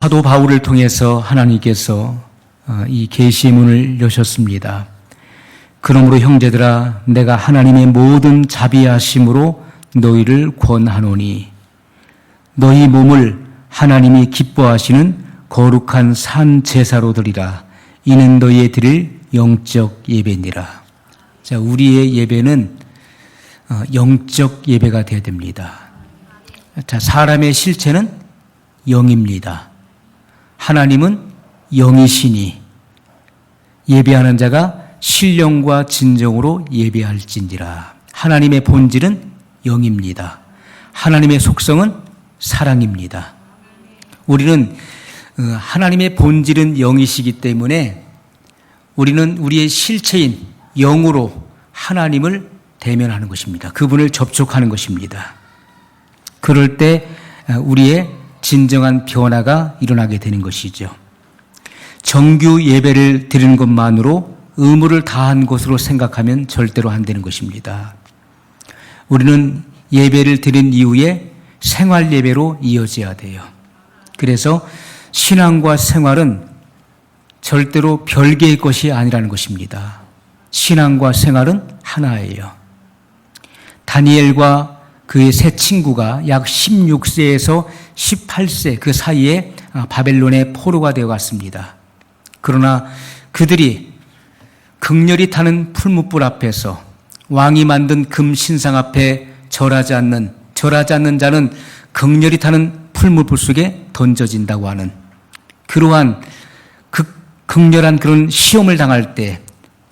사도 바울을 통해서 하나님께서 이 계시의 문을 여셨습니다. 그러므로 형제들아 내가 하나님의 모든 자비하심으로 너희를 권하노니 너희 몸을 하나님이 기뻐하시는 거룩한 산 제사로 드리라. 이는 너희의 드릴 영적 예배니라. 자, 우리의 예배는 영적 예배가 되어야 됩니다. 자, 사람의 실체는 영입니다. 하나님은 영이시니 예배하는 자가 신령과 진정으로 예배할진지라. 하나님의 본질은 영입니다. 하나님의 속성은 사랑입니다. 우리는 하나님의 본질은 영이시기 때문에 우리는 우리의 실체인 영으로 하나님을 대면하는 것입니다. 그분을 접촉하는 것입니다. 그럴 때 우리의 진정한 변화가 일어나게 되는 것이죠. 정규 예배를 드리는 것만으로 의무를 다한 것으로 생각하면 절대로 안 되는 것입니다. 우리는 예배를 드린 이후에 생활 예배로 이어져야 돼요. 그래서 신앙과 생활은 절대로 별개의 것이 아니라는 것입니다. 신앙과 생활은 하나예요. 다니엘과 그의 세 친구가 약 16세에서 18세 그 사이에 바벨론의 포로가 되어 갔습니다. 그러나 그들이 극렬히 타는 풀무불 앞에서 왕이 만든 금 신상 앞에 절하지 않는 자는 극렬히 타는 풀무불 속에 던져진다고 하는 그러한 극렬한 그런 시험을 당할 때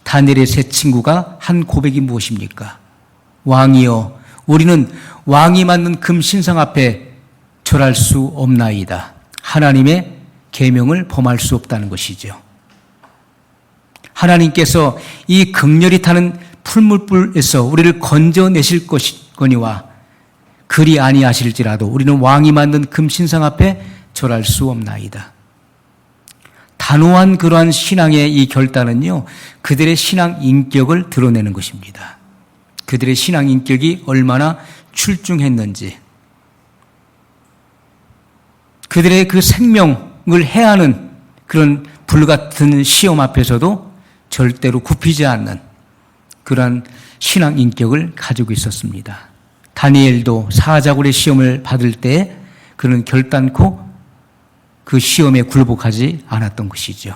다니엘의 세 친구가 한 고백이 무엇입니까? 왕이여, 우리는 왕이 만든 금 신상 앞에 절할 수 없나이다. 하나님의 계명을 범할 수 없다는 것이죠. 하나님께서 이 극렬히 타는 풀무불에서 우리를 건져내실 것이거니와 그리 아니하실지라도 우리는 왕이 만든 금 신상 앞에 절할 수 없나이다. 단호한 그러한 신앙의 이 결단은요, 그들의 신앙 인격을 드러내는 것입니다. 그들의 신앙 인격이 얼마나 출중했는지, 그들의 그 생명을 해하는 그런 불같은 시험 앞에서도 절대로 굽히지 않는 그러한 신앙 인격을 가지고 있었습니다. 다니엘도 사자굴의 시험을 받을 때 그는 결단코 그 시험에 굴복하지 않았던 것이죠.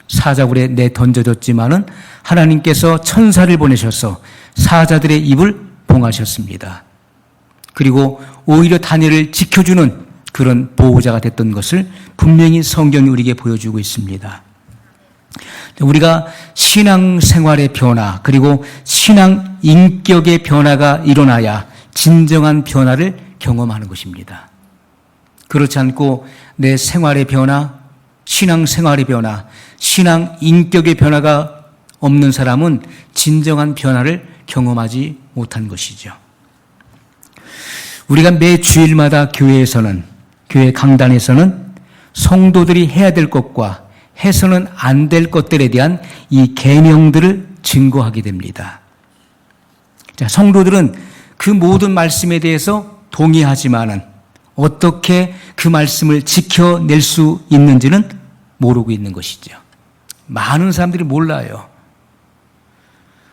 사자굴에 내던져졌지만은 하나님께서 천사를 보내셔서 사자들의 입을 봉하셨습니다. 그리고 오히려 다니엘을 지켜주는 그런 보호자가 됐던 것을 분명히 성경이 우리에게 보여주고 있습니다. 우리가 신앙생활의 변화 그리고 신앙 인격의 변화가 일어나야 진정한 변화를 경험하는 것입니다. 그렇지 않고 내 생활의 변화, 신앙생활의 변화, 신앙 인격의 변화가 없는 사람은 진정한 변화를 경험하지 못한 것이죠. 우리가 매 주일마다 교회에서는, 교회 강단에서는 성도들이 해야 될 것과 해서는 안 될 것들에 대한 이 계명들을 증거하게 됩니다. 자, 성도들은 그 모든 말씀에 대해서 동의하지만은 어떻게 그 말씀을 지켜낼 수 있는지는 모르고 있는 것이죠. 많은 사람들이 몰라요.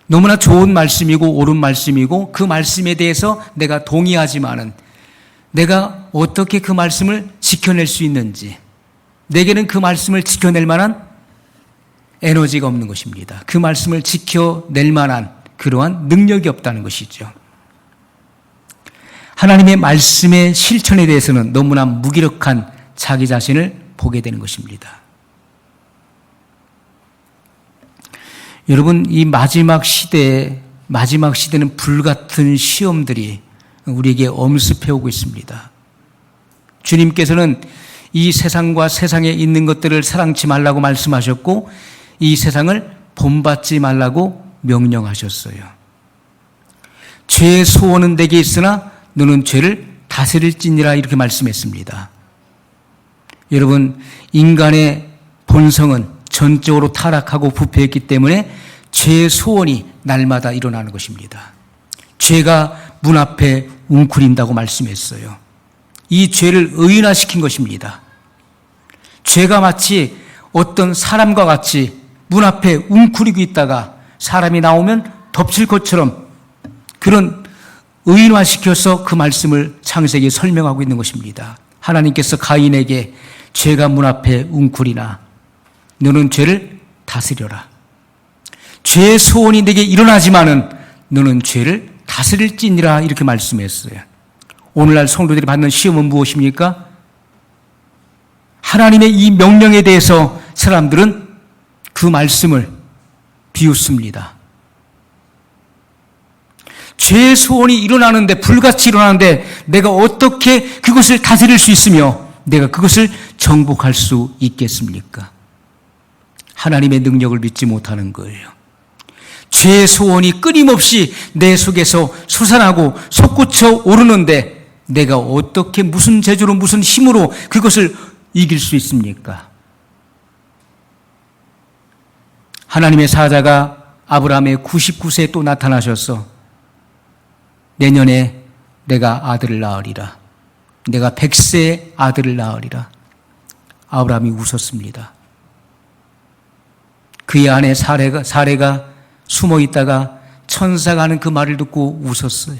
너무나 좋은 말씀이고 옳은 말씀이고 그 말씀에 대해서 내가 동의하지만은 내가 어떻게 그 말씀을 지켜낼 수 있는지, 내게는 그 말씀을 지켜낼 만한 에너지가 없는 것입니다. 그 말씀을 지켜낼 만한 그러한 능력이 없다는 것이죠. 하나님의 말씀의 실천에 대해서는 너무나 무기력한 자기 자신을 보게 되는 것입니다. 여러분, 이 마지막 시대는 불같은 시험들이 우리에게 엄습해오고 있습니다. 주님께서는 이 세상과 세상에 있는 것들을 사랑치 말라고 말씀하셨고 이 세상을 본받지 말라고 명령하셨어요. 죄의 소원은 내게 있으나 너는 죄를 다스릴지니라 이렇게 말씀했습니다. 여러분, 인간의 본성은 전적으로 타락하고 부패했기 때문에 죄의 소원이 날마다 일어나는 것입니다. 죄가 문 앞에 웅크린다고 말씀했어요. 이 죄를 의인화시킨 것입니다. 죄가 마치 어떤 사람과 같이 문 앞에 웅크리고 있다가 사람이 나오면 덮칠 것처럼 그런 의인화시켜서 그 말씀을 창세기에 설명하고 있는 것입니다. 하나님께서 가인에게 죄가 문 앞에 웅크리나 너는 죄를 다스려라. 죄의 소원이 내게 일어나지만은 너는 죄를 다스릴지니라 이렇게 말씀했어요. 오늘날 성도들이 받는 시험은 무엇입니까? 하나님의 이 명령에 대해서 사람들은 그 말씀을 비웃습니다. 죄의 소원이 일어나는데, 불같이 일어나는데 내가 어떻게 그것을 다스릴 수 있으며 내가 그것을 정복할 수 있겠습니까? 하나님의 능력을 믿지 못하는 거예요. 죄의 소원이 끊임없이 내 속에서 솟아나고 솟구쳐 오르는데 내가 어떻게 무슨 재주로 무슨 힘으로 그것을 이길 수 있습니까? 하나님의 사자가 아브라함의 99세에 또 나타나셔서 내년에 내가 아들을 낳으리라. 내가 100세의 아들을 낳으리라. 아브라함이 웃었습니다. 그의 아내 사레가 숨어 있다가 천사가 하는 그 말을 듣고 웃었어요.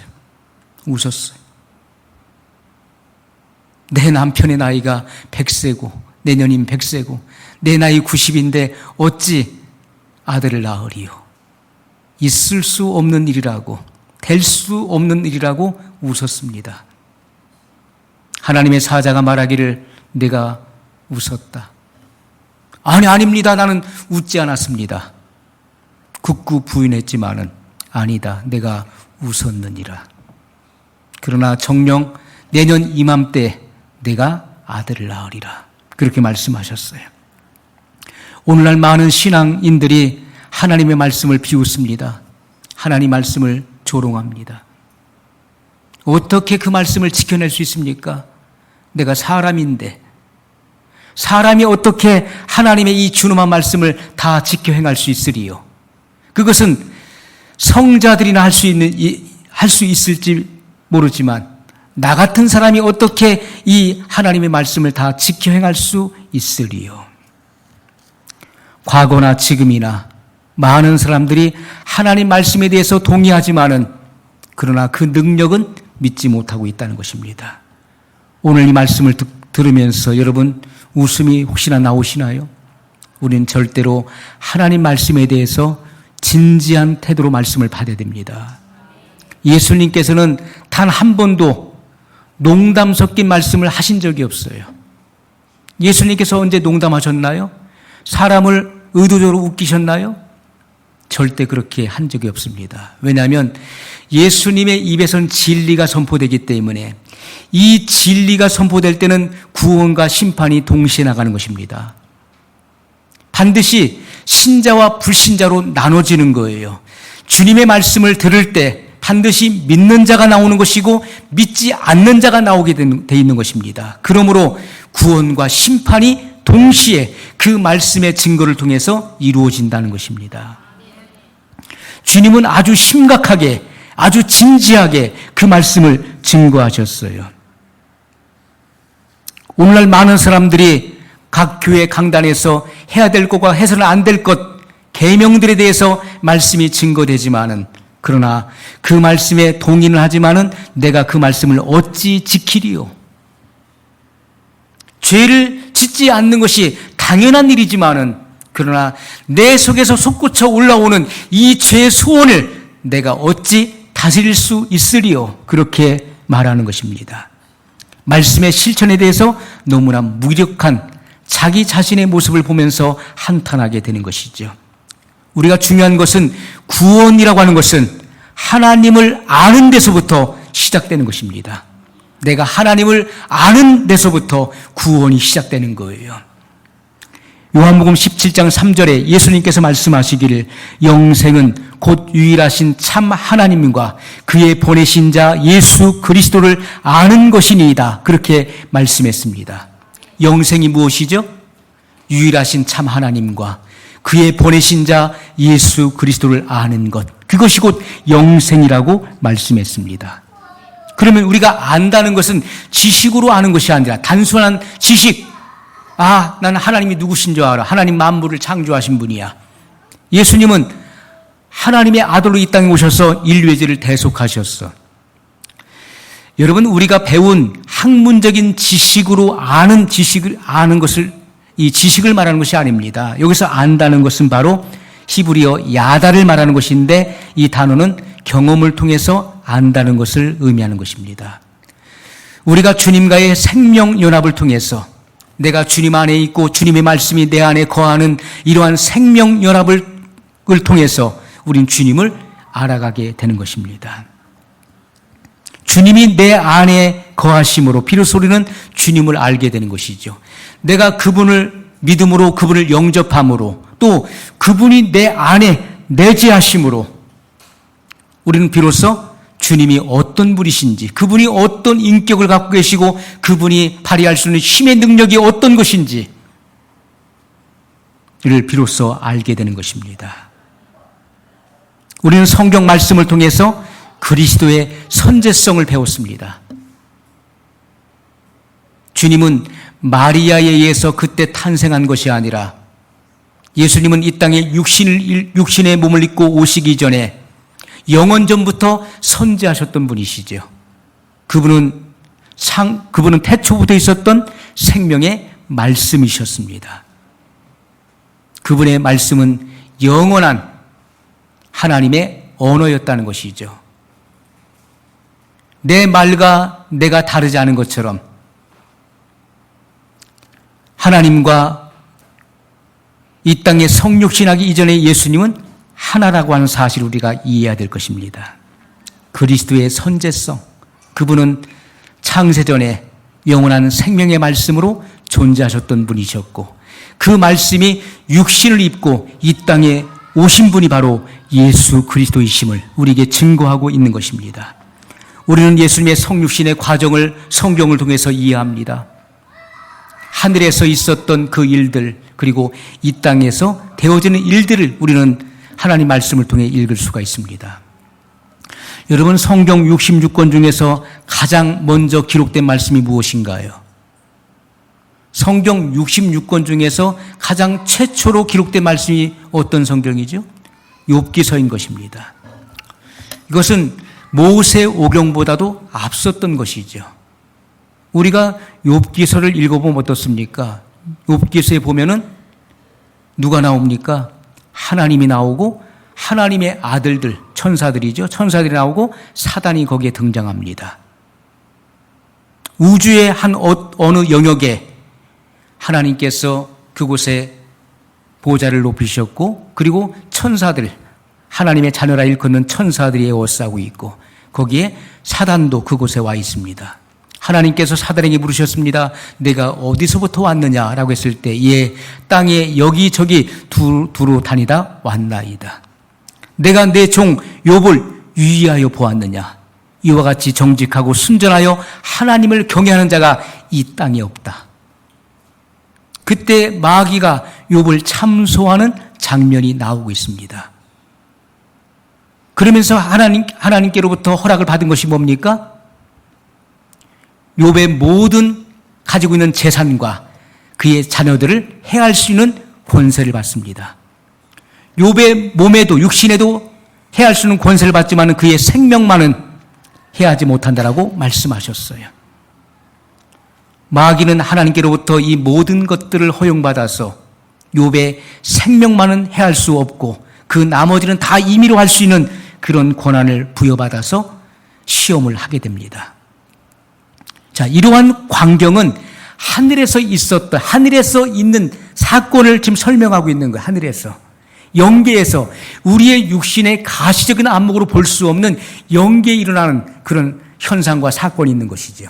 내 남편의 나이가 100세고 내년이면 100세고 내 나이 90인데 어찌 아들을 낳으리요. 있을 수 없는 일이라고, 될 수 없는 일이라고 웃었습니다. 하나님의 사자가 말하기를 내가 웃었다. 아닙니다. 나는 웃지 않았습니다. 굳고 부인했지만은 아니다. 내가 웃었느니라. 그러나 정녕 내년 이맘때 내가 아들을 낳으리라. 그렇게 말씀하셨어요. 오늘날 많은 신앙인들이 하나님의 말씀을 비웃습니다. 하나님 말씀을 조롱합니다. 어떻게 그 말씀을 지켜낼 수 있습니까? 내가 사람인데 사람이 어떻게 하나님의 이 준엄한 말씀을 다 지켜 행할 수 있으리요? 그것은 성자들이나 할 수 있을지 모르지만 나 같은 사람이 어떻게 이 하나님의 말씀을 다 지켜 행할 수 있으리요? 과거나 지금이나 많은 사람들이 하나님 말씀에 대해서 동의하지만은 그러나 그 능력은 믿지 못하고 있다는 것입니다. 오늘 이 말씀을 들으면서 여러분 웃음이 혹시나 나오시나요? 우리는 절대로 하나님 말씀에 대해서 진지한 태도로 말씀을 받아야 됩니다. 예수님께서는 단 한 번도 농담 섞인 말씀을 하신 적이 없어요. 예수님께서 언제 농담하셨나요? 사람을 의도적으로 웃기셨나요? 절대 그렇게 한 적이 없습니다. 왜냐하면 예수님의 입에서는 진리가 선포되기 때문에 이 진리가 선포될 때는 구원과 심판이 동시에 나가는 것입니다. 반드시 신자와 불신자로 나눠지는 거예요. 주님의 말씀을 들을 때 반드시 믿는 자가 나오는 것이고 믿지 않는 자가 나오게 돼 있는 것입니다. 그러므로 구원과 심판이 동시에 그 말씀의 증거를 통해서 이루어진다는 것입니다. 주님은 아주 심각하게, 아주 진지하게 그 말씀을 증거하셨어요. 오늘날 많은 사람들이 각 교회 강단에서 해야 될 것과 해서는 안 될 것, 계명들에 대해서 말씀이 증거되지만은 그러나 그 말씀에 동의는 하지만은 내가 그 말씀을 어찌 지키리요? 죄를 짓지 않는 것이 당연한 일이지만은 그러나 내 속에서 솟구쳐 올라오는 이 죄의 소원을 내가 어찌 다스릴 수 있으리요? 그렇게 말하는 것입니다. 말씀의 실천에 대해서 너무나 무력한 자기 자신의 모습을 보면서 한탄하게 되는 것이죠. 우리가 중요한 것은 구원이라고 하는 것은 하나님을 아는 데서부터 시작되는 것입니다. 내가 하나님을 아는 데서부터 구원이 시작되는 거예요. 요한복음 17장 3절에 예수님께서 말씀하시기를 영생은 곧 유일하신 참 하나님과 그의 보내신 자 예수 그리스도를 아는 것이니이다. 그렇게 말씀했습니다. 영생이 무엇이죠? 유일하신 참 하나님과 그의 보내신 자 예수 그리스도를 아는 것. 그것이 곧 영생이라고 말씀했습니다. 그러면 우리가 안다는 것은 지식으로 아는 것이 아니라 단순한 지식, 아, 나는 하나님이 누구신 줄 알아. 하나님 만물을 창조하신 분이야. 예수님은 하나님의 아들로 이 땅에 오셔서 인류의 죄를 대속하셨어. 여러분, 우리가 배운 학문적인 지식으로 지식을 아는 것을, 이 지식을 말하는 것이 아닙니다. 여기서 안다는 것은 바로 히브리어 야다를 말하는 것인데, 이 단어는 경험을 통해서 안다는 것을 의미하는 것입니다. 우리가 주님과의 생명 연합을 통해서 내가 주님 안에 있고 주님의 말씀이 내 안에 거하는 이러한 생명 연합을 통해서 우린 주님을 알아가게 되는 것입니다. 주님이 내 안에 거하심으로 비로소 우리는 주님을 알게 되는 것이죠. 내가 그분을 믿음으로, 그분을 영접함으로, 또 그분이 내 안에 내재하심으로 우리는 비로소 주님이 어떤 분이신지, 그분이 어떤 인격을 갖고 계시고 그분이 발휘할 수 있는 힘의 능력이 어떤 것인지 이를 비로소 알게 되는 것입니다. 우리는 성경 말씀을 통해서 그리스도의 선제성을 배웠습니다. 주님은 마리아에 의해서 그때 탄생한 것이 아니라 예수님은 이 땅에 육신의 몸을 입고 오시기 전에 영원전부터 선지하셨던 분이시죠. 그분은 태초부터 있었던 생명의 말씀이셨습니다. 그분의 말씀은 영원한 하나님의 언어였다는 것이죠. 내 말과 내가 다르지 않은 것처럼 하나님과 이 땅에 성육신하기 이전에 예수님은 하나라고 하는 사실을 우리가 이해해야 될 것입니다. 그리스도의 선제성, 그분은 창세전에 영원한 생명의 말씀으로 존재하셨던 분이셨고 그 말씀이 육신을 입고 이 땅에 오신 분이 바로 예수 그리스도이심을 우리에게 증거하고 있는 것입니다. 우리는 예수님의 성육신의 과정을 성경을 통해서 이해합니다. 하늘에서 있었던 그 일들, 그리고 이 땅에서 되어지는 일들을 우리는 하나님 말씀을 통해 읽을 수가 있습니다. 여러분, 성경 66권 중에서 가장 먼저 기록된 말씀이 무엇인가요? 성경 66권 중에서 가장 최초로 기록된 말씀이 어떤 성경이죠? 욥기서인 것입니다. 이것은 모세오경보다도 앞섰던 것이죠. 우리가 욥기서를 읽어보면 어떻습니까? 욥기서에 보면은 누가 나옵니까? 하나님이 나오고 하나님의 아들들, 천사들이죠. 천사들이 나오고 사단이 거기에 등장합니다. 우주의 한 어느 영역에 하나님께서 그곳에 보좌를 높이셨고, 그리고 천사들, 하나님의 자녀라 일컫는 천사들이 에워싸고 있고, 거기에 사단도 그곳에 와 있습니다. 하나님께서 사단에게 물으셨습니다. 내가 어디서부터 왔느냐라고 했을 때, 예, 땅에 여기저기 두루 다니다 왔나이다. 내가 내 종 욥을 유의하여 보았느냐? 이와 같이 정직하고 순전하여 하나님을 경외하는 자가 이 땅에 없다. 그때 마귀가 욥을 참소하는 장면이 나오고 있습니다. 그러면서 하나님께로부터 허락을 받은 것이 뭡니까? 욥의 모든 가지고 있는 재산과 그의 자녀들을 해할 수 있는 권세를 받습니다. 욥의 몸에도 육신에도 해할 수 있는 권세를 받지만 그의 생명만은 해하지 못한다라고 말씀하셨어요. 마귀는 하나님께로부터 이 모든 것들을 허용받아서 욥의 생명만은 해할 수 없고 그 나머지는 다 임의로 할 수 있는 그런 권한을 부여받아서 시험을 하게 됩니다. 자, 이러한 광경은 하늘에서 있는 사건을 지금 설명하고 있는 거예요. 하늘에서. 영계에서 우리의 육신의 가시적인 안목으로 볼 수 없는 영계에 일어나는 그런 현상과 사건이 있는 것이죠.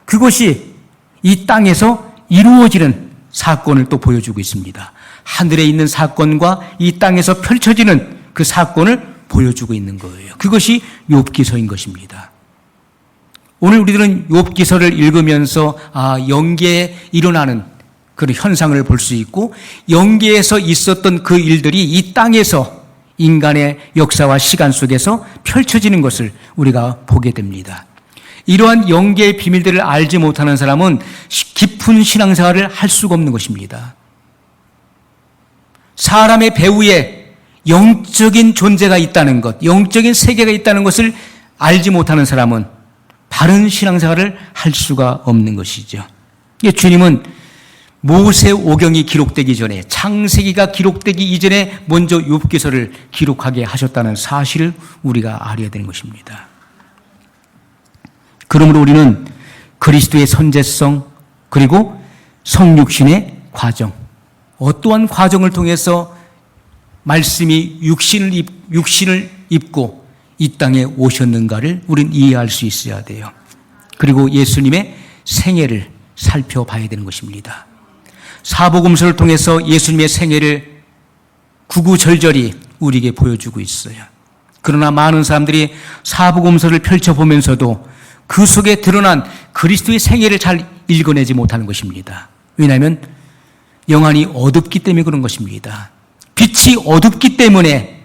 그것이 이 땅에서 이루어지는 사건을 또 보여주고 있습니다. 하늘에 있는 사건과 이 땅에서 펼쳐지는 그 사건을 보여주고 있는 거예요. 그것이 욥기서인 것입니다. 오늘 우리들은 욥기서를 읽으면서 영계에 일어나는 그런 현상을 볼 수 있고, 영계에서 있었던 그 일들이 이 땅에서 인간의 역사와 시간 속에서 펼쳐지는 것을 우리가 보게 됩니다. 이러한 영계의 비밀들을 알지 못하는 사람은 깊은 깊은 신앙생활을 할 수가 없는 것입니다. 사람의 배후에 영적인 존재가 있다는 것, 영적인 세계가 있다는 것을 알지 못하는 사람은 바른 신앙생활을 할 수가 없는 것이죠. 주님은 모세오경이 기록되기 전에, 창세기가 기록되기 이전에 먼저 욥기서를 기록하게 하셨다는 사실을 우리가 알아야 되는 것입니다. 그러므로 우리는 그리스도의 선제성, 그리고 성육신의 과정, 어떠한 과정을 통해서 말씀이 육신을 입고 이 땅에 오셨는가를 우리는 이해할 수 있어야 돼요. 그리고 예수님의 생애를 살펴봐야 되는 것입니다. 사복음서를 통해서 예수님의 생애를 구구절절히 우리에게 보여주고 있어요. 그러나 많은 사람들이 사복음서를 펼쳐보면서도 그 속에 드러난 그리스도의 생애를 잘 읽어내지 못하는 것입니다. 왜냐하면 영안이 어둡기 때문에 그런 것입니다. 빛이 어둡기 때문에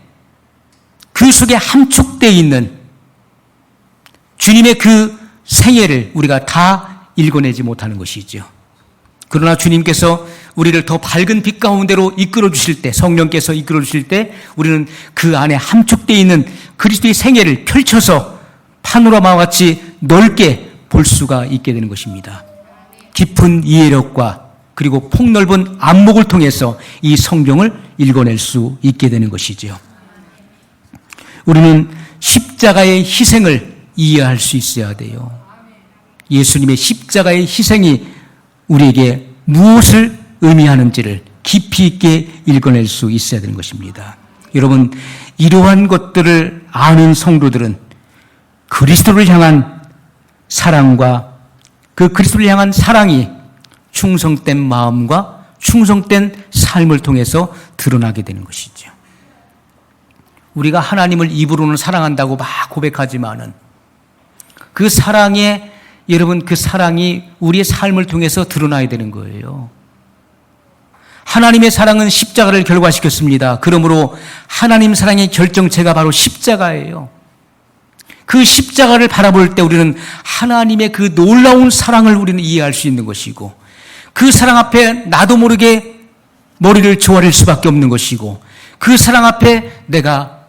그 속에 함축되어 있는 주님의 그 생애를 우리가 다 읽어내지 못하는 것이죠. 그러나 주님께서 우리를 더 밝은 빛 가운데로 이끌어 주실 때, 성령께서 이끌어 주실 때 우리는 그 안에 함축되어 있는 그리스도의 생애를 펼쳐서 파노라마와 같이 넓게 볼 수가 있게 되는 것입니다. 깊은 이해력과 그리고 폭넓은 안목을 통해서 이 성경을 읽어낼 수 있게 되는 것이지요. 우리는 십자가의 희생을 이해할 수 있어야 돼요. 예수님의 십자가의 희생이 우리에게 무엇을 의미하는지를 깊이 있게 읽어낼 수 있어야 되는 것입니다. 여러분, 이러한 것들을 아는 성도들은 그리스도를 향한 사랑과 그 그리스도를 향한 사랑이 충성된 마음과 충성된 삶을 통해서 드러나게 되는 것이죠. 우리가 하나님을 입으로는 사랑한다고 막 고백하지만은 그 사랑에, 여러분, 그 사랑이 우리의 삶을 통해서 드러나야 되는 거예요. 하나님의 사랑은 십자가를 결과시켰습니다. 그러므로 하나님 사랑의 결정체가 바로 십자가예요. 그 십자가를 바라볼 때 우리는 하나님의 그 놀라운 사랑을 우리는 이해할 수 있는 것이고, 그 사랑 앞에 나도 모르게 머리를 조아릴 수밖에 없는 것이고, 그 사랑 앞에 내가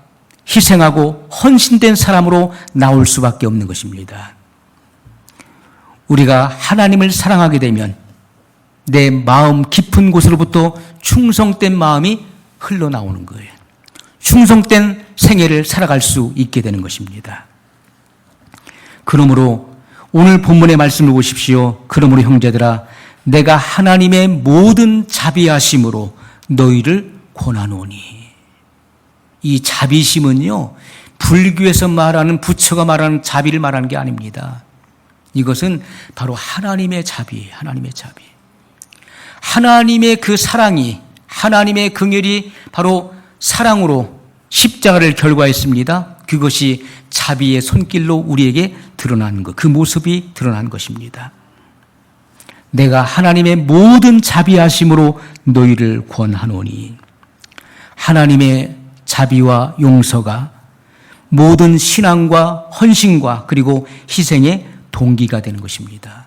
희생하고 헌신된 사람으로 나올 수밖에 없는 것입니다. 우리가 하나님을 사랑하게 되면 내 마음 깊은 곳으로부터 충성된 마음이 흘러나오는 거예요. 충성된 생애를 살아갈 수 있게 되는 것입니다. 그러므로 오늘 본문의 말씀을 보십시오. 그러므로 형제들아, 내가 하나님의 모든 자비하심으로 너희를 권하노니. 이 자비심은요, 불교에서 말하는, 부처가 말하는 자비를 말하는 게 아닙니다. 이것은 바로 하나님의 자비예요. 하나님의 자비. 하나님의 그 사랑이, 하나님의 긍휼이 바로 사랑으로 십자가를 결과했습니다. 그것이 자비의 손길로 우리에게 드러나는 것, 그 모습이 드러난 것입니다. 내가 하나님의 모든 자비하심으로 너희를 권하노니. 하나님의 자비와 용서가 모든 신앙과 헌신과 그리고 희생의 동기가 되는 것입니다.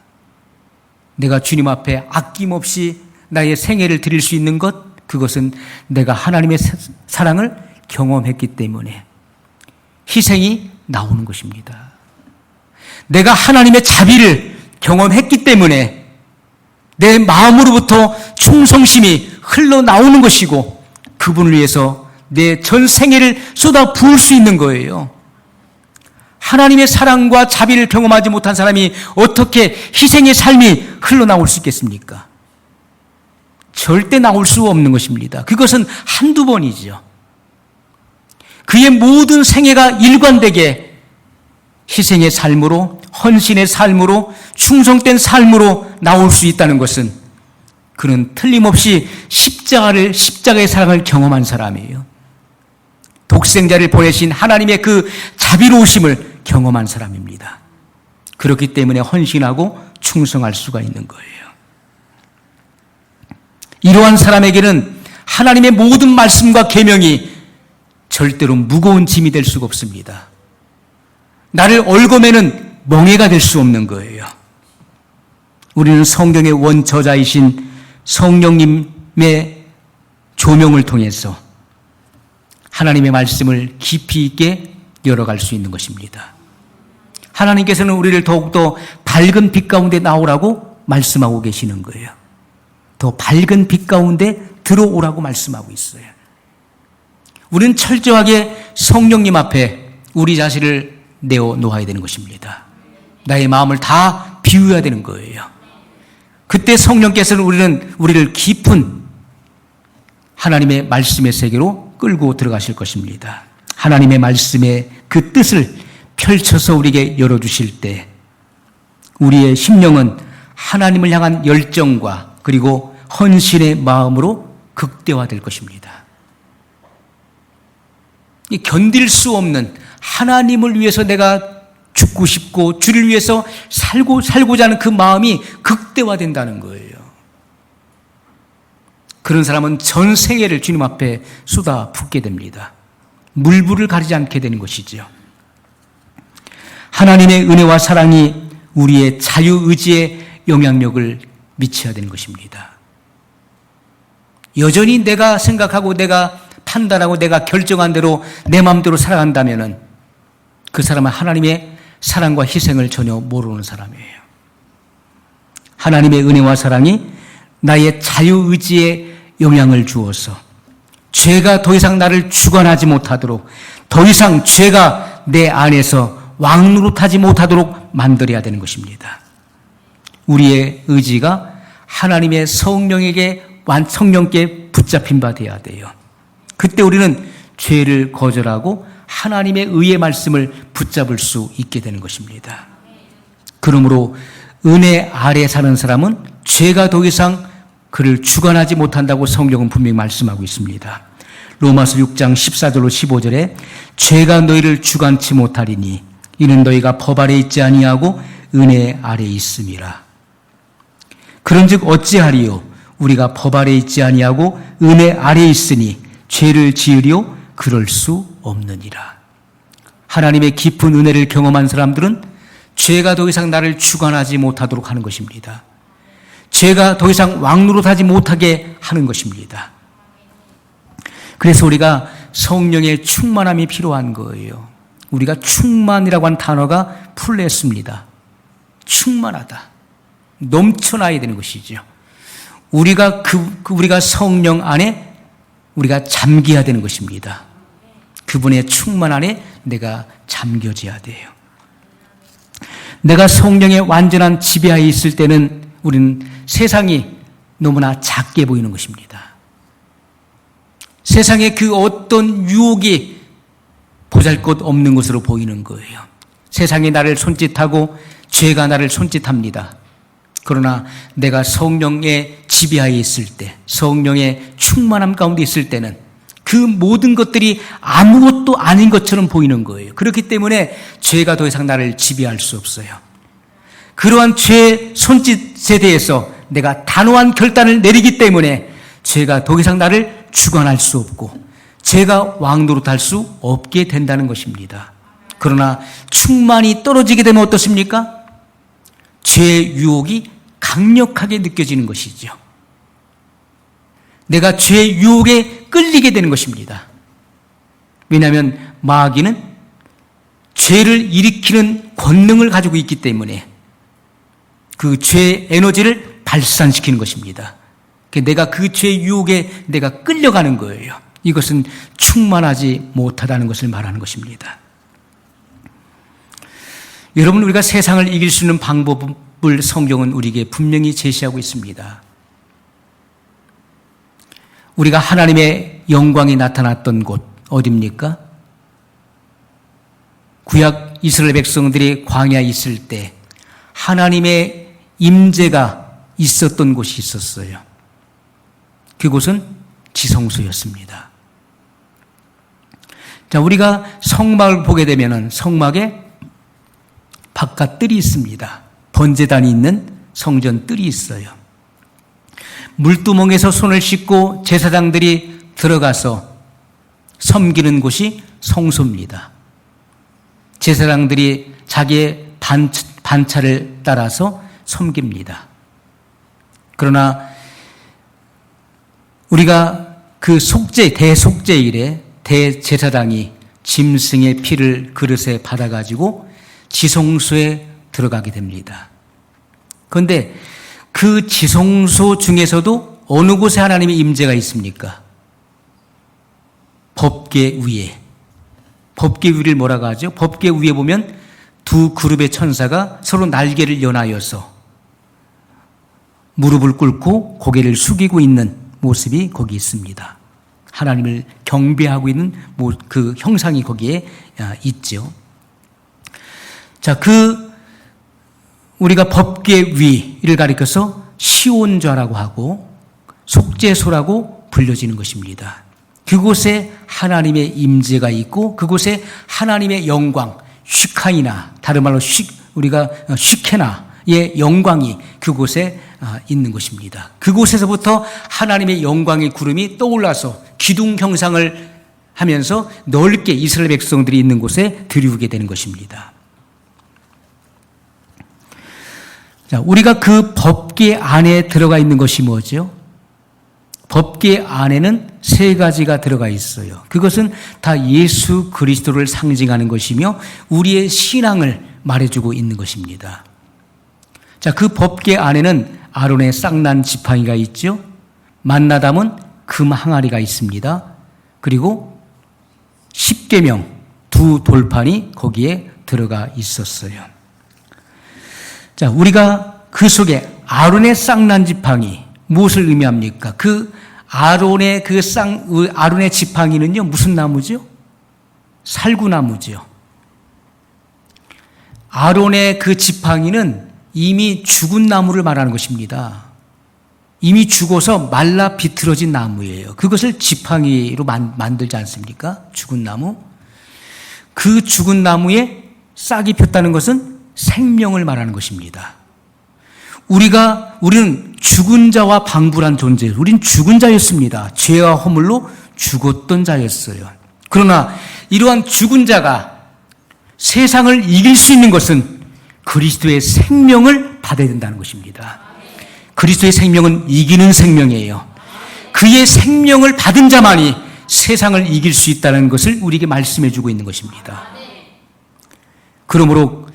내가 주님 앞에 아낌없이 나의 생애를 드릴 수 있는 것, 그것은 내가 하나님의 사랑을 경험했기 때문에 희생이 나오는 것입니다. 내가 하나님의 자비를 경험했기 때문에 내 마음으로부터 충성심이 흘러나오는 것이고, 그분을 위해서 내 전 생애를 쏟아 부을 수 있는 거예요. 하나님의 사랑과 자비를 경험하지 못한 사람이 어떻게 희생의 삶이 흘러나올 수 있겠습니까? 절대 나올 수 없는 것입니다. 그것은 한두 번이죠. 그의 모든 생애가 일관되게 희생의 삶으로, 헌신의 삶으로, 충성된 삶으로 나올 수 있다는 것은 그는 틀림없이 십자가의 사랑을 경험한 사람이에요. 독생자를 보내신 하나님의 그 자비로우심을 경험한 사람입니다. 그렇기 때문에 헌신하고 충성할 수가 있는 거예요. 이러한 사람에게는 하나님의 모든 말씀과 계명이 절대로 무거운 짐이 될 수가 없습니다. 나를 얽어매는 멍에가 될 수 없는 거예요. 우리는 성경의 원저자이신 성령님의 조명을 통해서 하나님의 말씀을 깊이 있게 열어갈 수 있는 것입니다. 하나님께서는 우리를 더욱더 밝은 빛 가운데 나오라고 말씀하고 계시는 거예요. 더 밝은 빛 가운데 들어오라고 말씀하고 있어요. 우리는 철저하게 성령님 앞에 우리 자신을 내어놓아야 되는 것입니다. 나의 마음을 다 비워야 되는 거예요. 그때 성령께서는 우리를 깊은 하나님의 말씀의 세계로 끌고 들어가실 것입니다. 하나님의 말씀의 그 뜻을 펼쳐서 우리에게 열어주실 때 우리의 심령은 하나님을 향한 열정과 그리고 헌신의 마음으로 극대화될 것입니다. 견딜 수 없는 하나님을 위해서 내가 죽고 싶고 주를 위해서 살고자 하는 그 마음이 극대화된다는 거예요. 그런 사람은 전 생애를 주님 앞에 쏟아붓게 됩니다. 물불을 가리지 않게 되는 것이죠. 하나님의 은혜와 사랑이 우리의 자유의지에 영향력을 미쳐야 되는 것입니다. 여전히 내가 생각하고 내가 판단하고 내가 결정한 대로 내 마음대로 살아간다면 그 사람은 하나님의 사랑과 희생을 전혀 모르는 사람이에요. 하나님의 은혜와 사랑이 나의 자유의지에 영향을 주어서 죄가 더 이상 나를 주관하지 못하도록, 더 이상 죄가 내 안에서 왕노릇하지 못하도록 만들어야 되는 것입니다. 우리의 의지가 하나님의 성령께 붙잡힌 바 되어야 돼요. 그때 우리는 죄를 거절하고 하나님의 의의 말씀을 붙잡을 수 있게 되는 것입니다. 그러므로 은혜 아래 사는 사람은 죄가 더 이상 그를 주관하지 못한다고 성경은 분명히 말씀하고 있습니다. 로마서 6장 14절로 15절에 죄가 너희를 주관치 못하리니 이는 너희가 법 아래 있지 아니하고 은혜 아래 있음이라. 그런즉 어찌하리요? 우리가 법 아래 있지 아니하고 은혜 아래 있으니 죄를 지으리요? 그럴 수 없느니라. 하나님의 깊은 은혜를 경험한 사람들은 죄가 더 이상 나를 주관하지 못하도록 하는 것입니다. 죄가 더 이상 왕노릇하지 못하게 하는 것입니다. 그래서 우리가 성령의 충만함이 필요한 거예요. 우리가 충만이라고 하는 단어가 풀렸습니다. 충만하다. 넘쳐나야 되는 것이죠. 우리가 성령 안에 우리가 잠겨야 되는 것입니다. 그분의 충만 안에 내가 잠겨져야 돼요. 내가 성령의 완전한 지배하에 있을 때는 우리는 세상이 너무나 작게 보이는 것입니다. 세상의 그 어떤 유혹이 보잘것없는 것으로 보이는 거예요. 세상이 나를 손짓하고 죄가 나를 손짓합니다. 그러나 내가 성령의 지배하에 있을 때, 성령의 충만함 가운데 있을 때는 그 모든 것들이 아무것도 아닌 것처럼 보이는 거예요. 그렇기 때문에 죄가 더 이상 나를 지배할 수 없어요. 그러한 죄의 손짓에 대해서 내가 단호한 결단을 내리기 때문에 죄가 더 이상 나를 주관할 수 없고 죄가 왕노릇할 수 없게 된다는 것입니다. 그러나 충만이 떨어지게 되면 어떻습니까? 죄의 유혹이 강력하게 느껴지는 것이죠. 내가 죄의 유혹에 끌리게 되는 것입니다. 왜냐하면 마귀는 죄를 일으키는 권능을 가지고 있기 때문에 그 죄의 에너지를 발산시키는 것입니다. 내가 그 죄의 유혹에 내가 끌려가는 거예요. 이것은 충만하지 못하다는 것을 말하는 것입니다. 여러분, 우리가 세상을 이길 수 있는 방법을 성경은 우리에게 분명히 제시하고 있습니다. 우리가 하나님의 영광이 나타났던 곳 어디입니까? 구약 이스라엘 백성들이 광야에 있을 때 하나님의 임재가 있었던 곳이 있었어요. 그곳은 지성소였습니다. 자, 우리가 성막을 보게 되면은 성막에 바깥 뜰이 있습니다. 번제단이 있는 성전 뜰이 있어요. 물두멍에서 손을 씻고 제사장들이 들어가서 섬기는 곳이 성소입니다. 제사장들이 자기의 반차를 따라서 섬깁니다. 그러나 우리가 그 대속죄일에 대제사장이 짐승의 피를 그릇에 받아가지고 지성소에 들어가게 됩니다. 그런데 그 지성소 중에서도 어느 곳에 하나님의 임재가 있습니까? 법궤 위에. 법궤 위를 뭐라고 하죠? 법궤 위에 보면 두 그룹의 천사가 서로 날개를 연하여서 무릎을 꿇고 고개를 숙이고 있는 모습이 거기 있습니다. 하나님을 경배하고 있는 그 형상이 거기에 있죠. 자, 우리가 법궤 위를 가리켜서 시온좌라고 하고 속죄소라고 불려지는 것입니다. 그곳에 하나님의 임재가 있고 그곳에 하나님의 영광, 슈카이나, 다른 말로 우리가 슈케나의 영광이 그곳에 있는 것입니다. 그곳에서부터 하나님의 영광의 구름이 떠올라서 기둥 형상을 하면서 넓게 이스라엘 백성들이 있는 곳에 들이우게 되는 것입니다. 자, 우리가 그 법궤 안에 들어가 있는 것이 뭐죠? 법궤 안에는 세 가지가 들어가 있어요. 그것은 다 예수 그리스도를 상징하는 것이며 우리의 신앙을 말해주고 있는 것입니다. 자, 그 법궤 안에는 아론의 쌍난 지팡이가 있죠. 만나담은 금 항아리가 있습니다. 그리고 십계명 두 돌판이 거기에 들어가 있었어요. 자, 우리가 그 속에 아론의 쌍난 지팡이 무엇을 의미합니까? 그 아론의 아론의 지팡이는요, 무슨 나무죠? 살구나무죠. 아론의 그 지팡이는 이미 죽은 나무를 말하는 것입니다. 이미 죽어서 말라 비틀어진 나무예요. 그것을 지팡이로 만들지 않습니까? 죽은 나무. 그 죽은 나무에 싹이 폈다는 것은 생명을 말하는 것입니다. 우리는 죽은 자와 방불한 존재예요. 우린 죽은 자였습니다. 죄와 허물로 죽었던 자였어요. 그러나 이러한 죽은 자가 세상을 이길 수 있는 것은 그리스도의 생명을 받아야 된다는 것입니다. 그리스도의 생명은 이기는 생명이에요. 그의 생명을 받은 자만이 세상을 이길 수 있다는 것을 우리에게 말씀해 주고 있는 것입니다. 그러므로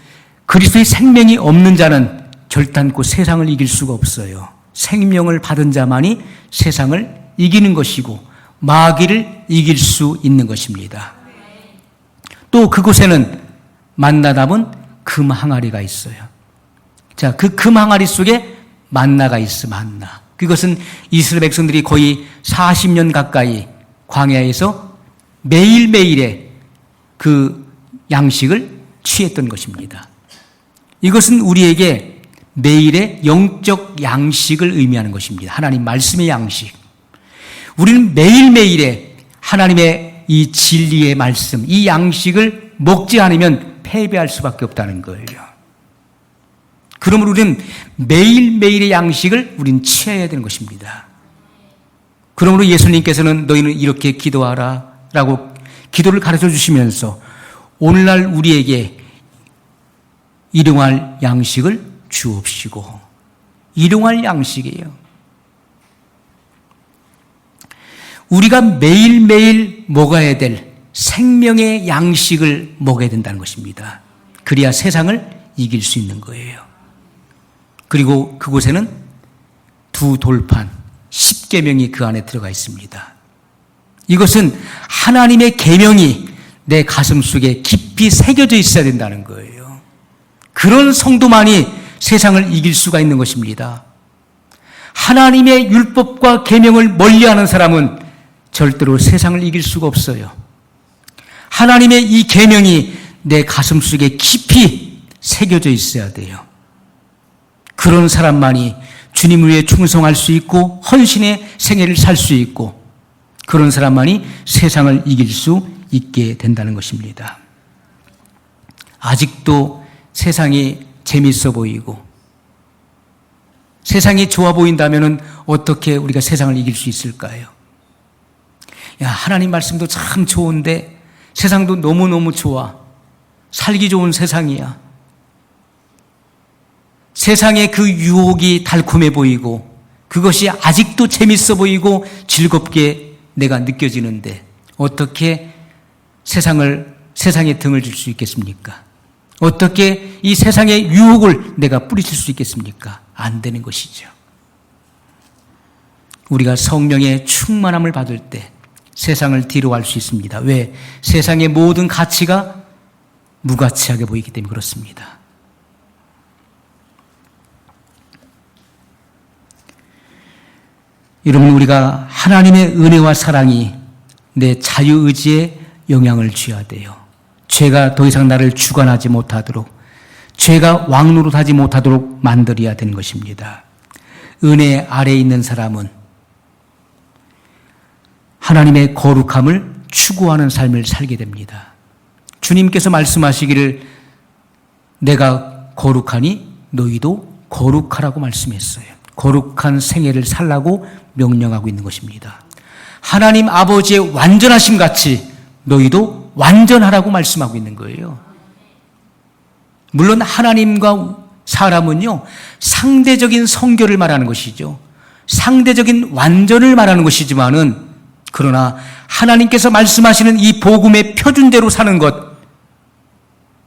그리스도의 생명이 없는 자는 결단코 세상을 이길 수가 없어요. 생명을 받은 자만이 세상을 이기는 것이고 마귀를 이길 수 있는 것입니다. 또 그곳에는 만나담은 금 항아리가 있어요. 자, 그 금 항아리 속에 만나가 있어, 만나. 그것은 이스라엘 백성들이 거의 40년 가까이 광야에서 매일매일의 그 양식을 취했던 것입니다. 이것은 우리에게 매일의 영적 양식을 의미하는 것입니다. 하나님 말씀의 양식. 우리는 매일매일의 하나님의 이 진리의 말씀, 이 양식을 먹지 않으면 패배할 수밖에 없다는 거예요. 그러므로 우리는 매일매일의 양식을 우리는 취해야 되는 것입니다. 그러므로 예수님께서는 너희는 이렇게 기도하라 라고 기도를 가르쳐 주시면서 오늘날 우리에게 일용할 양식을 주옵시고, 일용할 양식이에요. 우리가 매일매일 먹어야 될 생명의 양식을 먹어야 된다는 것입니다. 그래야 세상을 이길 수 있는 거예요. 그리고 그곳에는 두 돌판, 십계명이 그 안에 들어가 있습니다. 이것은 하나님의 계명이 내 가슴 속에 깊이 새겨져 있어야 된다는 거예요. 그런 성도만이 세상을 이길 수가 있는 것입니다. 하나님의 율법과 계명을 멀리하는 사람은 절대로 세상을 이길 수가 없어요. 하나님의 이 계명이 내 가슴 속에 깊이 새겨져 있어야 돼요. 그런 사람만이 주님을 위해 충성할 수 있고 헌신의 생애를 살 수 있고 그런 사람만이 세상을 이길 수 있게 된다는 것입니다. 아직도 세상이 재밌어 보이고 세상이 좋아 보인다면 어떻게 우리가 세상을 이길 수 있을까요? 야, 하나님 말씀도 참 좋은데 세상도 너무너무 좋아. 살기 좋은 세상이야. 세상의 그 유혹이 달콤해 보이고 그것이 아직도 재밌어 보이고 즐겁게 내가 느껴지는데 어떻게 세상에 등을 줄 수 있겠습니까? 어떻게 이 세상의 유혹을 내가 뿌리칠 수 있겠습니까? 안 되는 것이죠. 우리가 성령의 충만함을 받을 때 세상을 뒤로할 수 있습니다. 왜? 세상의 모든 가치가 무가치하게 보이기 때문에 그렇습니다. 여러분, 우리가 하나님의 은혜와 사랑이 내 자유의지에 영향을 줘야 돼요. 죄가 더 이상 나를 주관하지 못하도록, 죄가 왕노릇하지 못하도록 만들어야 되는 것입니다. 은혜 아래에 있는 사람은 하나님의 거룩함을 추구하는 삶을 살게 됩니다. 주님께서 말씀하시기를 내가 거룩하니 너희도 거룩하라고 말씀했어요. 거룩한 생애를 살라고 명령하고 있는 것입니다. 하나님 아버지의 완전하심 같이 너희도 완전하라고 말씀하고 있는 거예요. 물론 하나님과 사람은요, 상대적인 성결을 말하는 것이죠. 상대적인 완전을 말하는 것이지만은, 그러나 하나님께서 말씀하시는 이 복음의 표준대로 사는 것,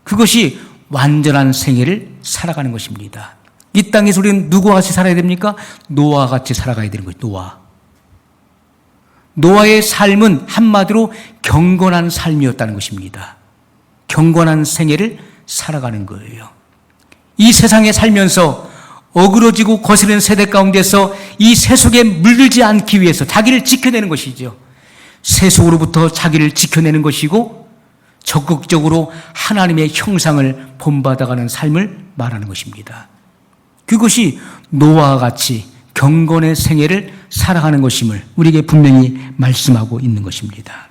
그것이 완전한 생애를 살아가는 것입니다. 이 땅에서 우리는 누구와 같이 살아야 됩니까? 노아와 같이 살아가야 되는 거예요. 노아의 삶은 한마디로 경건한 삶이었다는 것입니다. 경건한 생애를 살아가는 거예요. 이 세상에 살면서 어그러지고 거스르는 세대 가운데서 이 세속에 물들지 않기 위해서 자기를 지켜내는 것이죠. 세속으로부터 자기를 지켜내는 것이고 적극적으로 하나님의 형상을 본받아가는 삶을 말하는 것입니다. 그것이 노아와 같이 경건의 생애를 살아가는 것임을 우리에게 분명히 말씀하고 있는 것입니다.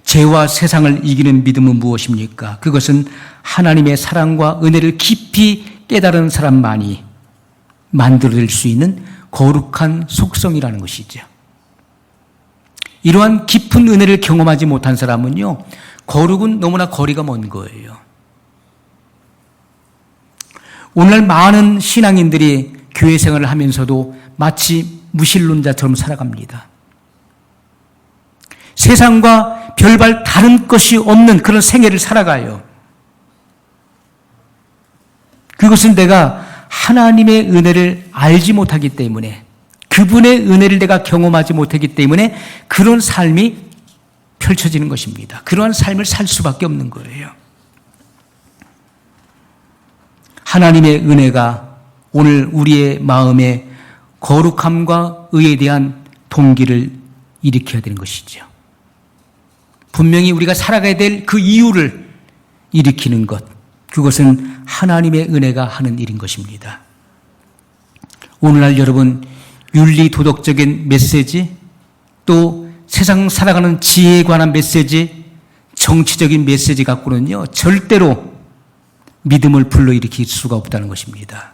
죄와 세상을 이기는 믿음은 무엇입니까? 그것은 하나님의 사랑과 은혜를 깊이 깨달은 사람만이 만들어낼 수 있는 거룩한 속성이라는 것이죠. 이러한 깊은 은혜를 경험하지 못한 사람은요, 거룩은 너무나 거리가 먼 거예요. 오늘날 많은 신앙인들이 교회 생활을 하면서도 마치 무신론자처럼 살아갑니다. 세상과 별반 다른 것이 없는 그런 생애를 살아가요. 그것은 내가 하나님의 은혜를 알지 못하기 때문에, 그분의 은혜를 내가 경험하지 못하기 때문에 그런 삶이 펼쳐지는 것입니다. 그러한 삶을 살 수밖에 없는 거예요. 하나님의 은혜가 오늘 우리의 마음에 거룩함과 의에 대한 동기를 일으켜야 되는 것이죠. 분명히 우리가 살아가야 될 그 이유를 일으키는 것, 그것은 하나님의 은혜가 하는 일인 것입니다. 오늘날 여러분, 윤리 도덕적인 메시지, 또 세상 살아가는 지혜에 관한 메시지, 정치적인 메시지 갖고는요, 절대로 믿음을 불러일으킬 수가 없다는 것입니다.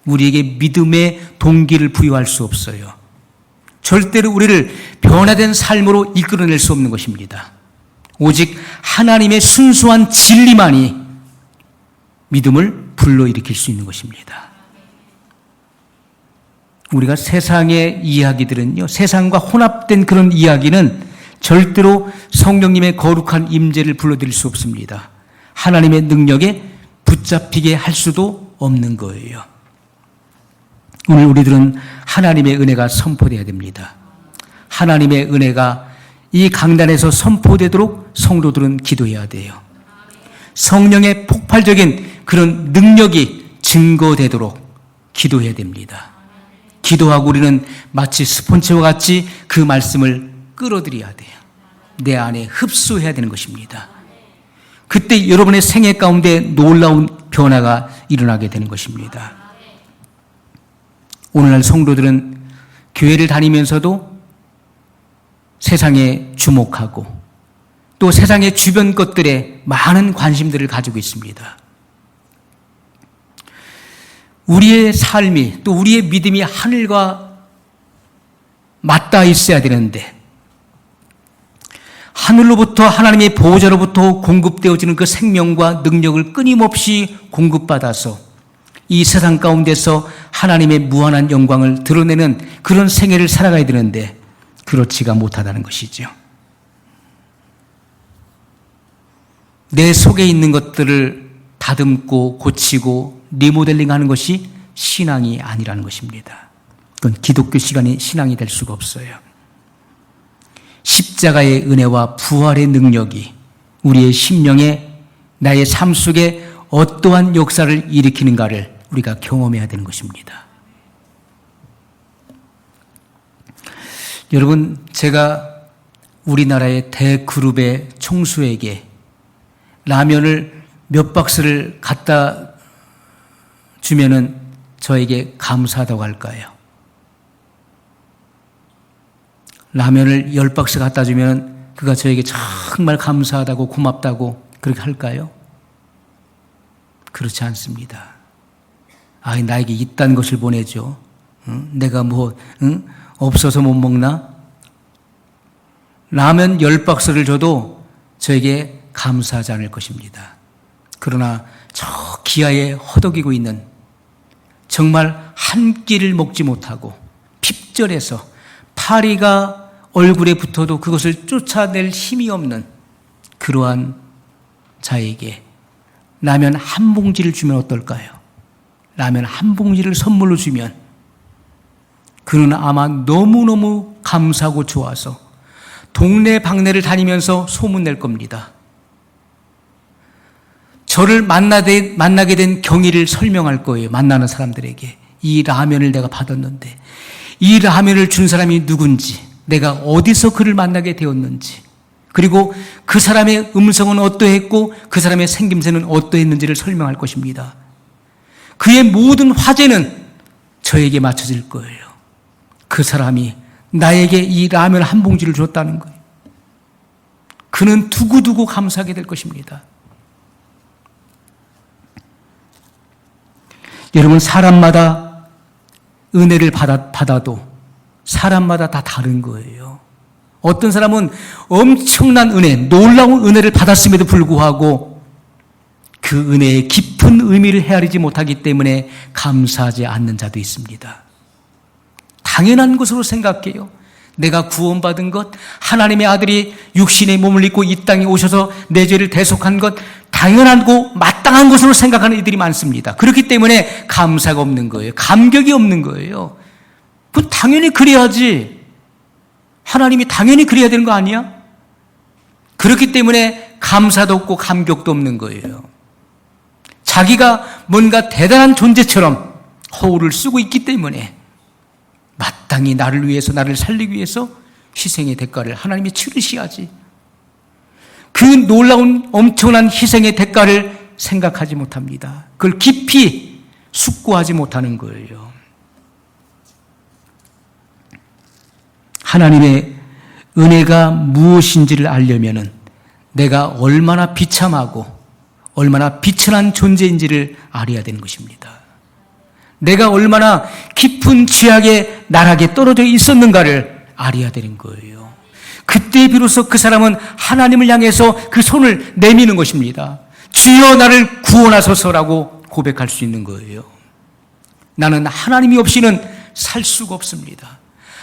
우리에게 믿음의 동기를 부여할 수 없어요. 절대로 우리를 변화된 삶으로 이끌어낼 수 없는 것입니다. 오직 하나님의 순수한 진리만이 믿음을 불러일으킬 수 있는 것입니다. 우리가 세상의 이야기들은요, 세상과 혼합된 그런 이야기는 절대로 성령님의 거룩한 임재를 불러들일 수 없습니다. 하나님의 능력에 붙잡히게 할 수도 없는 거예요. 오늘 우리들은 하나님의 은혜가 선포되어야 됩니다. 하나님의 은혜가 이 강단에서 선포되도록 성도들은 기도해야 돼요. 성령의 폭발적인 그런 능력이 증거되도록 기도해야 됩니다. 기도하고 우리는 마치 스폰지와 같이 그 말씀을 끌어들여야 돼요. 내 안에 흡수해야 되는 것입니다. 그때 여러분의 생애 가운데 놀라운 변화가 일어나게 되는 것입니다. 오늘날 성도들은 교회를 다니면서도 세상에 주목하고 또 세상의 주변 것들에 많은 관심들을 가지고 있습니다. 우리의 삶이 또 우리의 믿음이 하늘과 맞닿아 있어야 되는데, 하늘로부터 하나님의 보호자로부터 공급되어지는 그 생명과 능력을 끊임없이 공급받아서 이 세상 가운데서 하나님의 무한한 영광을 드러내는 그런 생애를 살아가야 되는데 그렇지가 못하다는 것이죠. 내 속에 있는 것들을 다듬고 고치고 리모델링하는 것이 신앙이 아니라는 것입니다. 그건 기독교 시간이 신앙이 될 수가 없어요. 십자가의 은혜와 부활의 능력이 우리의 심령에 나의 삶 속에 어떠한 역사를 일으키는가를 우리가 경험해야 되는 것입니다. 여러분, 제가 우리나라의 대그룹의 총수에게 라면을 몇 박스를 갖다 주면은 저에게 감사하다고 할까요? 라면을 10박스 갖다 주면 그가 저에게 정말 감사하다고 고맙다고 그렇게 할까요? 그렇지 않습니다. 아, 나에게 있다는 것을 보내줘. 응? 내가 없어서 못 먹나? 라면 10박스를 줘도 저에게 감사하지 않을 것입니다. 그러나 저 기아에 허덕이고 있는 정말 한 끼를 먹지 못하고 핍절해서 파리가 얼굴에 붙어도 그것을 쫓아낼 힘이 없는 그러한 자에게 라면 한 봉지를 주면 어떨까요? 라면 한 봉지를 선물로 주면 그는 아마 너무너무 감사하고 좋아서 동네 방네를 다니면서 소문낼 겁니다. 저를 만나게 된 경위를 설명할 거예요. 만나는 사람들에게. 이 라면을 내가 받았는데 이 라면을 준 사람이 누군지, 내가 어디서 그를 만나게 되었는지, 그리고 그 사람의 음성은 어떠했고 그 사람의 생김새는 어떠했는지를 설명할 것입니다. 그의 모든 화제는 저에게 맞춰질 거예요. 그 사람이 나에게 이 라면 한 봉지를 줬다는 거예요. 그는 두고두고 감사하게 될 것입니다. 여러분, 사람마다 은혜를 받아도 사람마다 다 다른 거예요. 어떤 사람은 엄청난 은혜, 놀라운 은혜를 받았음에도 불구하고 그 은혜의 깊은 의미를 헤아리지 못하기 때문에 감사하지 않는 자도 있습니다. 당연한 것으로 생각해요. 내가 구원받은 것, 하나님의 아들이 육신의 몸을 입고 이 땅에 오셔서 내 죄를 대속한 것, 당연하고 마땅한 것으로 생각하는 이들이 많습니다. 그렇기 때문에 감사가 없는 거예요. 감격이 없는 거예요. 그건 당연히 그래야지. 하나님이 당연히 그래야 되는 거 아니야? 그렇기 때문에 감사도 없고 감격도 없는 거예요. 자기가 뭔가 대단한 존재처럼 허울을 쓰고 있기 때문에 마땅히 나를 위해서, 나를 살리기 위해서 희생의 대가를 하나님이 치르셔야지. 그 놀라운 엄청난 희생의 대가를 생각하지 못합니다. 그걸 깊이 숙고하지 못하는 거예요. 하나님의 은혜가 무엇인지를 알려면은 내가 얼마나 비참하고 얼마나 비천한 존재인지를 알아야 되는 것입니다. 내가 얼마나 깊은 죄악의 나락에 떨어져 있었는가를 알아야 되는 거예요. 그때 비로소 그 사람은 하나님을 향해서 그 손을 내미는 것입니다. 주여 나를 구원하소서라고 고백할 수 있는 거예요. 나는 하나님이 없이는 살 수가 없습니다.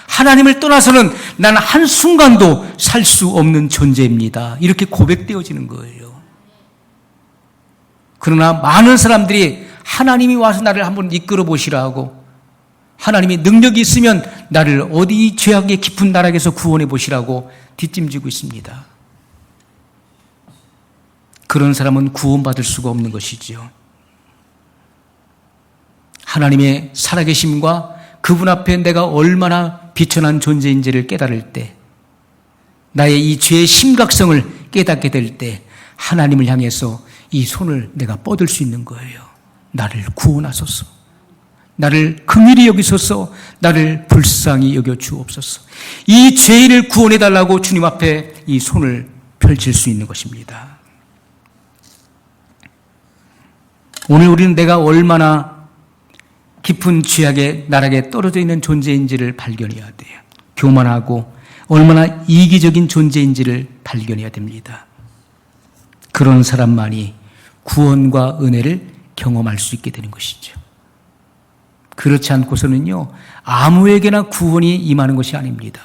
하나님을 떠나서는 나는 한순간도 살 수 없는 존재입니다. 이렇게 고백되어지는 거예요. 그러나 많은 사람들이 하나님이 와서 나를 한번 이끌어 보시라고, 하나님이 능력이 있으면 나를 어디 죄악의 깊은 나락에서 구원해 보시라고 뒷짐지고 있습니다. 그런 사람은 구원받을 수가 없는 것이지요. 하나님의 살아계심과 그분 앞에 내가 얼마나 비천한 존재인지를 깨달을 때, 나의 이 죄의 심각성을 깨닫게 될 때 하나님을 향해서 이 손을 내가 뻗을 수 있는 거예요. 나를 구원하소서. 나를 긍휼히 여기소서. 나를 불쌍히 여겨 주옵소서. 이 죄인을 구원해달라고 주님 앞에 이 손을 펼칠 수 있는 것입니다. 오늘 우리는 내가 얼마나 깊은 죄악의 나락에 떨어져 있는 존재인지를 발견해야 돼요. 교만하고 얼마나 이기적인 존재인지를 발견해야 됩니다. 그런 사람만이 구원과 은혜를 경험할 수 있게 되는 것이죠. 그렇지 않고서는요, 아무에게나 구원이 임하는 것이 아닙니다.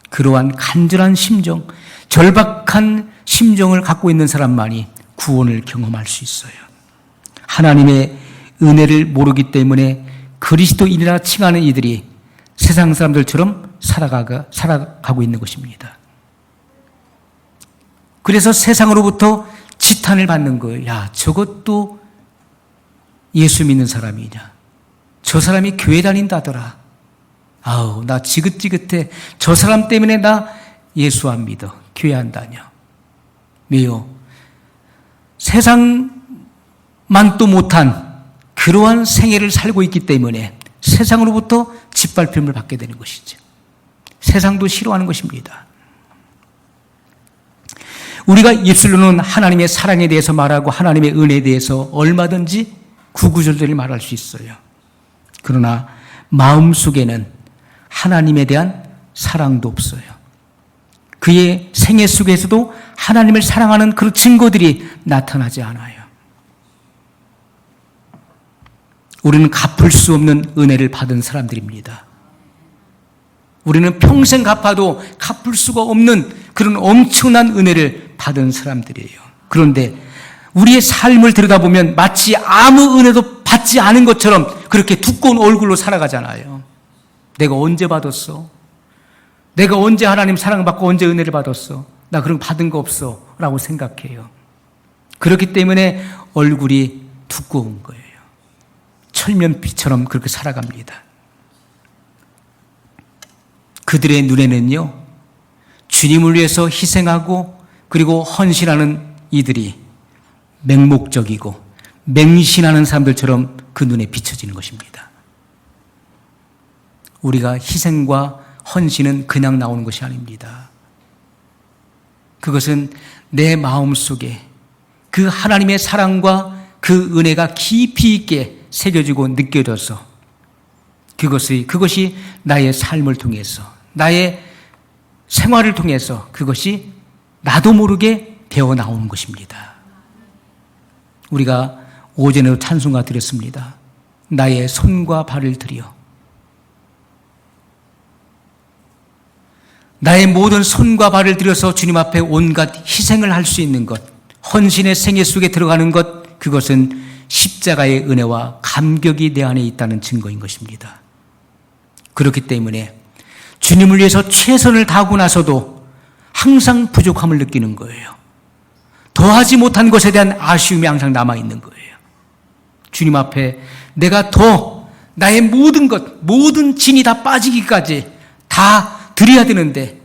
그러한 간절한 심정, 절박한 심정을 갖고 있는 사람만이 구원을 경험할 수 있어요. 하나님의 은혜를 모르기 때문에 그리스도인이라 칭하는 이들이 세상 사람들처럼 살아가고 있는 것입니다. 그래서 세상으로부터 지탄을 받는 거예요. 야, 저것도 예수 믿는 사람이냐. 저 사람이 교회 다닌다더라. 아우, 나 지긋지긋해. 저 사람 때문에 나 예수 안 믿어. 교회 안 다녀. 왜요? 세상만도 못한 그러한 생애를 살고 있기 때문에 세상으로부터 짓밟힘을 받게 되는 것이죠. 세상도 싫어하는 것입니다. 우리가 입술로는 하나님의 사랑에 대해서 말하고 하나님의 은혜에 대해서 얼마든지 구구절절히 말할 수 있어요. 그러나 마음속에는 하나님에 대한 사랑도 없어요. 그의 생애 속에서도 하나님을 사랑하는 그런 증거들이 나타나지 않아요. 우리는 갚을 수 없는 은혜를 받은 사람들입니다. 우리는 평생 갚아도 갚을 수가 없는 그런 엄청난 은혜를 받은 사람들이에요. 그런데 우리의 삶을 들여다보면 마치 아무 은혜도 받지 않은 것처럼 그렇게 두꺼운 얼굴로 살아가잖아요. 내가 언제 받았어? 내가 언제 하나님 사랑받고 언제 은혜를 받았어? 나 그런 거 받은 거 없어 라고 생각해요. 그렇기 때문에 얼굴이 두꺼운 거예요. 철면피처럼 그렇게 살아갑니다. 그들의 눈에는요, 주님을 위해서 희생하고 그리고 헌신하는 이들이 맹목적이고 맹신하는 사람들처럼 그 눈에 비춰지는 것입니다. 우리가 희생과 헌신은 그냥 나오는 것이 아닙니다. 그것은 내 마음속에 그 하나님의 사랑과 그 은혜가 깊이 있게 새겨지고 느껴져서 그것이 나의 삶을 통해서 나의 생활을 통해서 그것이 나도 모르게 되어 나오는 것입니다. 우리가 오전에도 찬송가 드렸습니다. 나의 손과 발을 들여 나의 모든 손과 발을 들여서 주님 앞에 온갖 희생을 할 수 있는 것, 헌신의 생애 속에 들어가는 것, 그것은 십자가의 은혜와 감격이 내 안에 있다는 증거인 것입니다. 그렇기 때문에 주님을 위해서 최선을 다하고 나서도 항상 부족함을 느끼는 거예요. 더하지 못한 것에 대한 아쉬움이 항상 남아있는 거예요. 주님 앞에 내가 더 나의 모든 것, 모든 진이 다 빠지기까지 다 드려야 되는데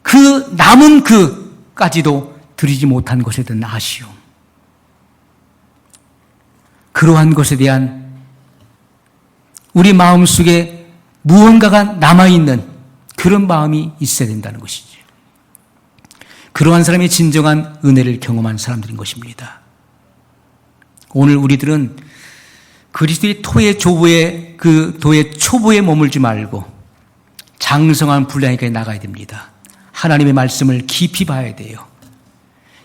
그 남은 그까지도 드리지 못한 것에 대한 아쉬움, 그러한 것에 대한 우리 마음속에 무언가가 남아있는 그런 마음이 있어야 된다는 것이죠. 그러한 사람이 진정한 은혜를 경험한 사람들인 것입니다. 오늘 우리들은 그리스도의 토의 조부에 그 도의 초보에 머물지 말고 장성한 분량에까지 나가야 됩니다. 하나님의 말씀을 깊이 봐야 돼요.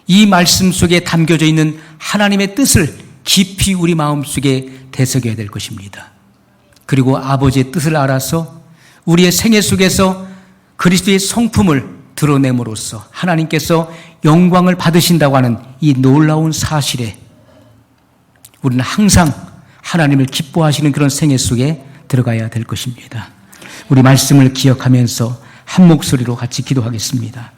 이 말씀 속에 담겨져 있는 하나님의 뜻을 깊이 우리 마음속에 되새겨야 될 것입니다. 그리고 아버지의 뜻을 알아서 우리의 생애 속에서 그리스도의 성품을 드러냄으로써 하나님께서 영광을 받으신다고 하는 이 놀라운 사실에 우리는 항상 하나님을 기뻐하시는 그런 생애 속에 들어가야 될 것입니다. 우리 말씀을 기억하면서 한 목소리로 같이 기도하겠습니다.